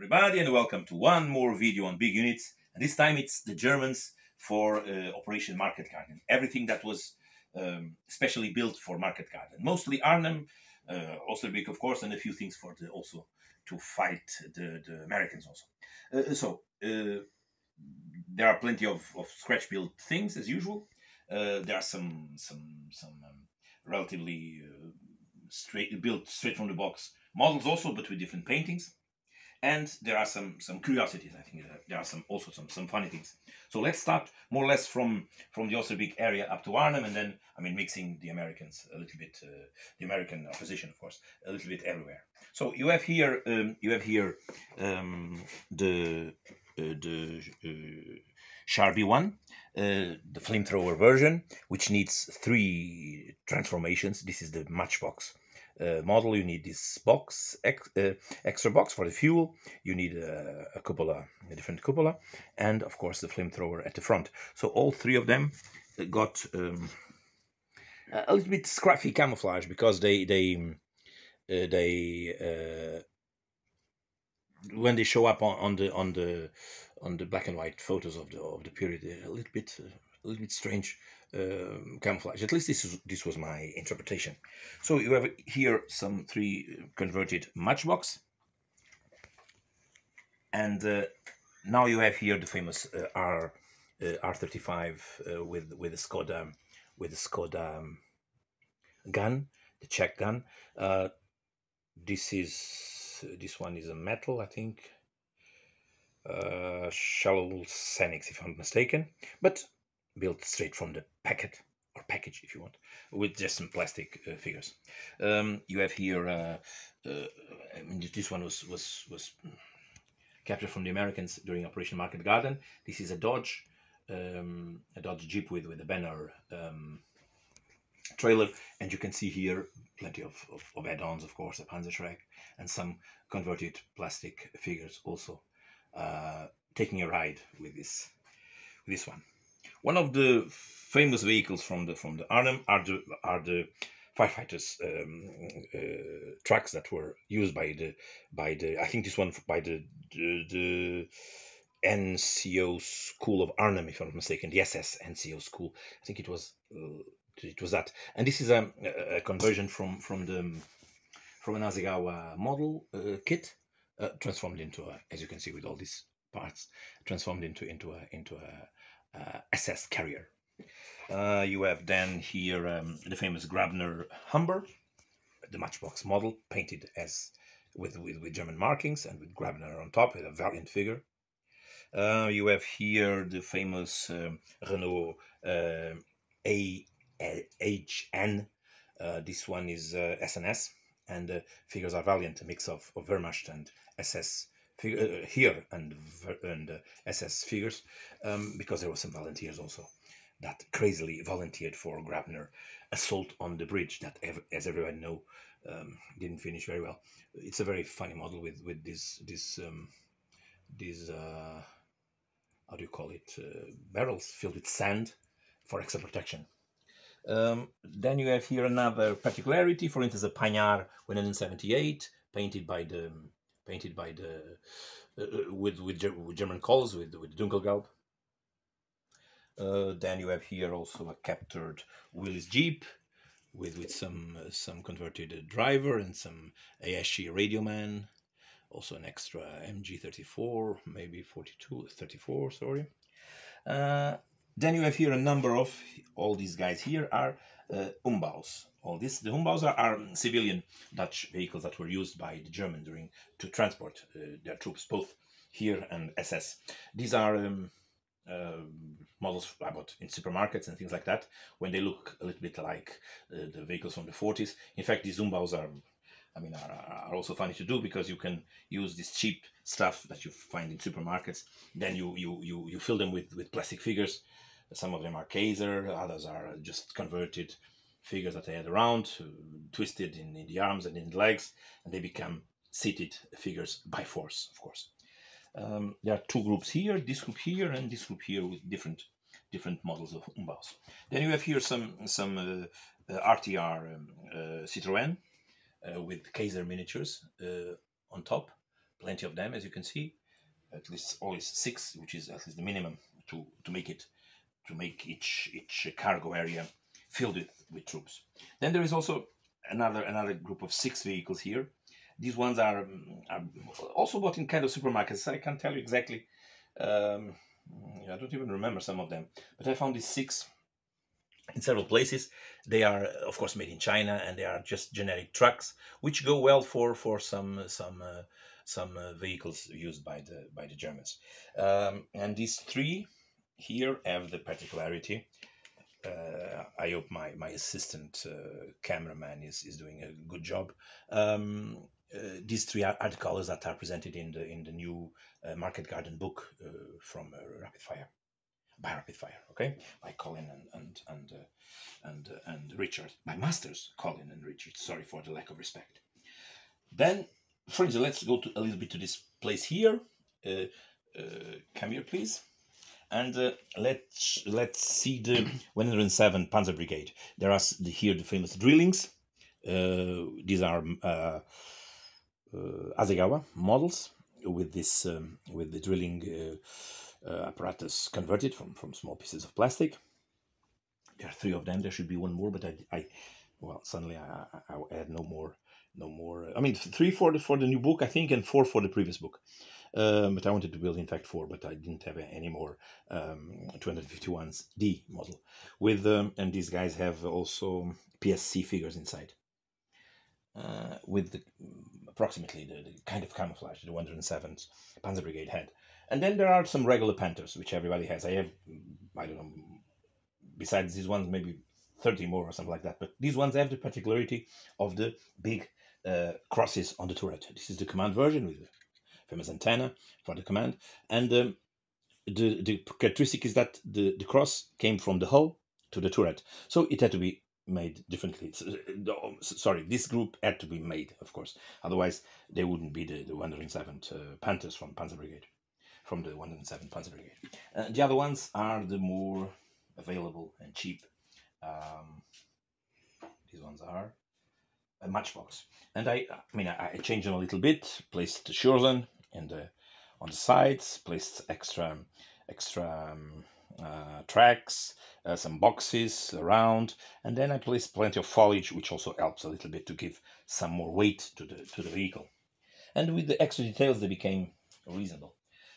everybody, and welcome to one more video on big units. And this time it's the Germans for Operation Market Garden. Everything that was specially built for Market Garden. Mostly Arnhem, also big of course, and a few things for also to fight the Americans also. There are plenty of scratch built things as usual. There are some relatively built straight from the box models also, but with different paintings. And there are some curiosities. I think there are also some funny things. So let's start more or less from the Osterbeek area up to Arnhem, and then mixing the Americans a little bit, the American opposition, of course, a little bit everywhere. So you have here the Char B1, the flamethrower version, which needs 3 transformations. This is the Matchbox model. You need this box, extra box for the fuel. You need a cupola, a different cupola, and of course the flamethrower at the front. So all 3 of them got a little bit scruffy camouflage because they when they show up on the black and white photos of the period, a little bit strange camouflage. At least this was my interpretation. So you have here some 3 converted Matchbox, and now you have here the famous R35 with the Skoda gun, the Czech gun. This one is a metal, I think. ShellHole Scenics, if I'm not mistaken, but built straight from the packet or package, if you want, with just some plastic figures. You have here this one was captured from the Americans during Operation Market Garden. This is a Dodge Jeep with a banner trailer, and you can see here plenty of add-ons, of course, a Panzer III, and some converted plastic figures also taking a ride with this one. One of the famous vehicles from the Arnhem are the firefighters trucks that were used by the I think this one by the NCO School of Arnhem, if I'm not mistaken, the SS NCO School. I think it was that. And this is a conversion from an Hasegawa model kit, transformed into as you can see with all these parts, transformed into a SS carrier. You have then here the famous Grabner Humber, the Matchbox model, painted as with German markings and with Grabner on top, with a valiant figure. You have here the famous Renault AHN. This one is SNS, and the figures are valiant, a mix of Wehrmacht and SS here and SS figures, because there were some volunteers also that crazily volunteered for Grabner assault on the bridge that, as everyone know, didn't finish very well. It's a very funny model with this how do you call it, barrels filled with sand for extra protection. Then you have here another particularity, for instance, a Panhard 178, painted by the with German colors, with Dunkelgelb. Then you have here also a captured Willys Jeep with some converted driver and some Esci radio man. Also an extra MG34, maybe 34, sorry. Then you have here a number of, all these guys here are Umbaus. The Umbaus are civilian Dutch vehicles that were used by the German to transport their troops, both here and SS. These are models I bought in supermarkets and things like that, when they look a little bit like the vehicles from the 40s. In fact, these Umbaus are also funny to do, because you can use this cheap stuff that you find in supermarkets. Then you fill them with plastic figures. Some of them are Kaiser, others are just converted figures that they had around, twisted in the arms and in the legs, and they become seated figures by force, of course. There are 2 groups here, this group here and this group here, with different models of Umbaus. Then you have here some RTR Citroën with Kaiser miniatures on top, Plenty of them, as you can see. At least always 6, which is at least the minimum to make each cargo area filled with troops. Then there is also another group of 6 vehicles here. These ones are also bought in kind of supermarkets. I can't tell you exactly. I don't even remember some of them, but I found these 6 in several places. They are, of course, made in China, and they are just generic trucks, which go well for some vehicles used by the Germans. And these 3 here have the particularity. I hope my assistant cameraman is doing a good job. These 3 are the colors that are presented in the new Market Garden book from by Rapid Fire, okay, by Colin and Richard, by Masters Colin and Richard. Sorry for the lack of respect. Then, friends, let's go a little bit to this place here. Come here, please. And let's see the 107 Panzer Brigade. There are here the famous drillings. These are Hasegawa models with this with the drilling apparatus converted from small pieces of plastic. There are 3 of them. There should be 1 more, but well, suddenly I had no more. I mean, 3 for the new book, I think, and 4 for the previous book. But I wanted to build, in fact, 4, but I didn't have any more 251s D model. With and these guys have also PSC figures inside, with approximately the kind of camouflage the 107's Panzer Brigade had. And then there are some regular Panthers, which everybody has. I have, I don't know, besides these ones, maybe 30 more or something like that. But these ones have the particularity of the big crosses on the turret. This is the command version with the famous antenna for the command. And the characteristic is that the cross came from the hull to the turret. So it had to be made differently. Sorry, this group had to be made, of course. Otherwise, they wouldn't be the 107th Panthers from Panzer Brigade. From the 107 Panzer Brigade. The other ones are the more available and cheap. These ones are a Matchbox, and I changed them a little bit. Placed the Shurzen on the sides. Placed extra tracks, some boxes around, and then I placed plenty of foliage, which also helps a little bit to give some more weight to the vehicle. And with the extra details, they became reasonable.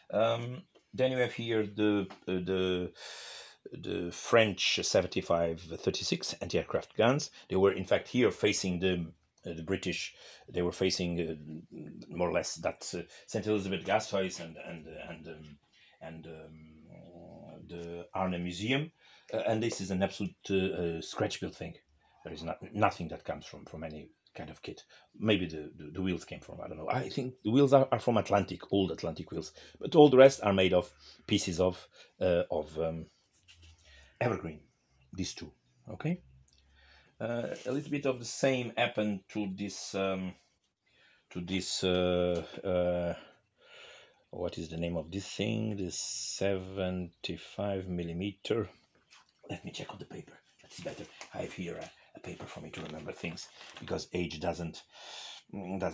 Then you have here the French 75-36 anti-aircraft guns. They were in fact here facing the British. They were facing more or less that St. Elizabeth Gashouse and the Arne Museum. And this is an absolute scratch build thing. There is nothing that comes from any kind of kit. Maybe the wheels came from, I don't know. I think the wheels are from Atlantic, old Atlantic wheels, but all the rest are made of pieces of evergreen. These 2, okay. A little bit of the same happened to this what is the name of this thing? This 75mm. Let me check on the paper. That's better. I have here a paper for me to remember things, because age doesn't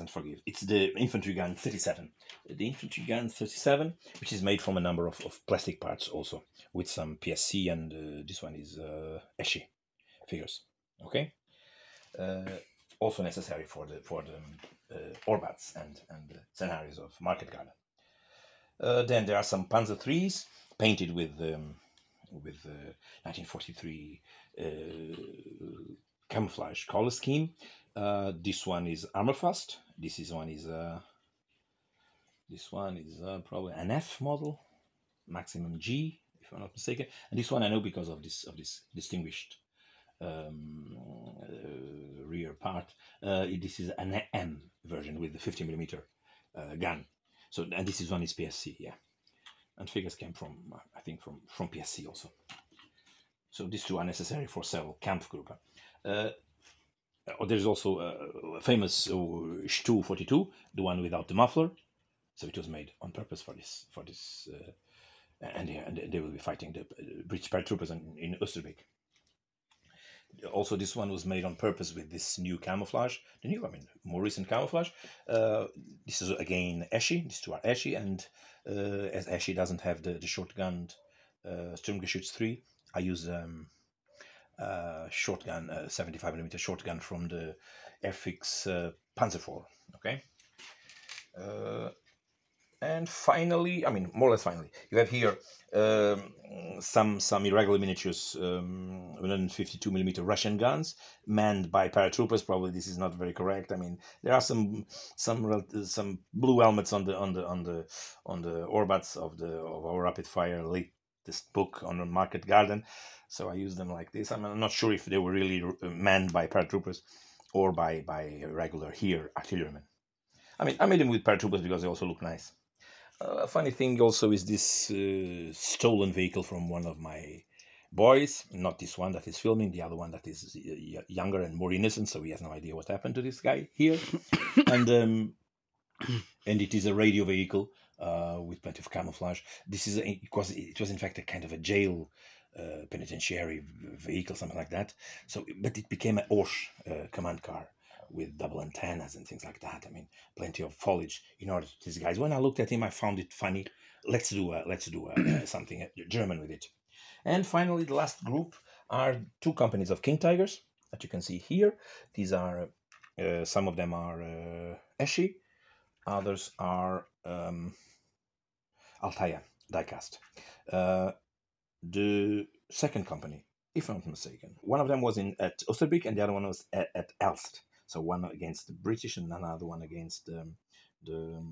forgive. It's the Infantry Gun 37. The Infantry Gun 37, which is made from a number of plastic parts also, with some PSC, and this one is Esci figures. Okay. Also necessary for the Orbats and the scenarios of Market Garden. Then there are some Panzer IIIs painted with 1943 camouflage color scheme. This one is Armorfast. This one is probably an F model, maximum G, if I'm not mistaken. And this one I know because of this distinguished rear part. This is an M version with the 50mm gun. So, and this one is PSC, yeah. And figures came from, I think, from PSC also. So these 2 are necessary for several camp group. There's also a famous StuH 42, the one without the muffler. So it was made on purpose for this. And they will be fighting the British paratroopers in Oosterbeek. Also, this one was made on purpose with this new camouflage. The new, I mean, more recent camouflage. This is again Esci. These two are Esci, and as Esci doesn't have the shotgun Sturmgeschütz 3, I use shotgun 75mm shotgun from the Airfix Panzer IV. Okay. And finally, I mean, more or less finally, you have here some Irregular Miniatures 152mm Russian guns manned by paratroopers. Probably this is not very correct. I mean, there are some blue helmets on the Orbats of our rapid fire latest book on the Market Garden. So I use them like this. I'm not sure if they were really manned by paratroopers or by regular here artillerymen. I mean, I made them with paratroopers because they also look nice. A funny thing also is this stolen vehicle from one of my boys, not this one that is filming, the other one that is younger and more innocent, so he has no idea what happened to this guy here. And it is a radio vehicle with plenty of camouflage. This is it was in fact a kind of a jail penitentiary vehicle, something like that. So, but it became a Osh command car with double antennas and things like that. I mean, plenty of foliage in order to disguise. When I looked at him, I found it funny. Let's do something German with it. And finally, the last group are two companies of King Tigers that you can see here. These are some of them are Esci, others are Altaya diecast. The second company, if I'm not mistaken, one of them was at Oosterbeek and the other one was at Elst. So one against the British and another one against the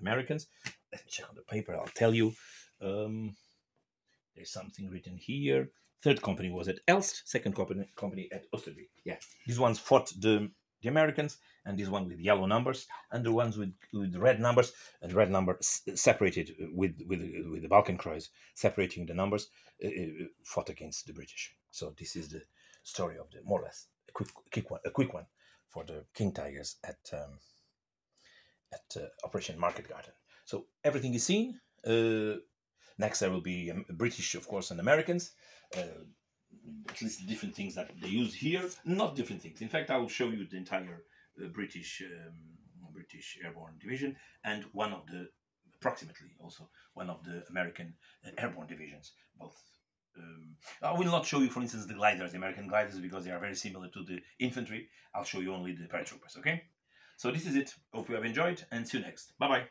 Americans. Let me check on the paper, I'll tell you. There's something written here. Third company was at Elst, second company at Oosterbeek. Yeah, these ones fought the Americans, and this one with yellow numbers, and the ones with red numbers, and red number separated with the Balkenkreuz, separating the numbers, fought against the British. So this is the story of the, more or less, a quick one for the King Tigers at Operation Market Garden. So everything is seen. Next there will be British, of course, and Americans. At least different things that they use here. Not different things. In fact, I will show you the entire British Airborne Division and one of the, approximately also, one of the American Airborne Divisions. Both. I will not show you, for instance, the gliders, the American gliders, because they are very similar to the infantry. I'll show you only the paratroopers, okay? So this is it. Hope you have enjoyed, and see you next. Bye-bye.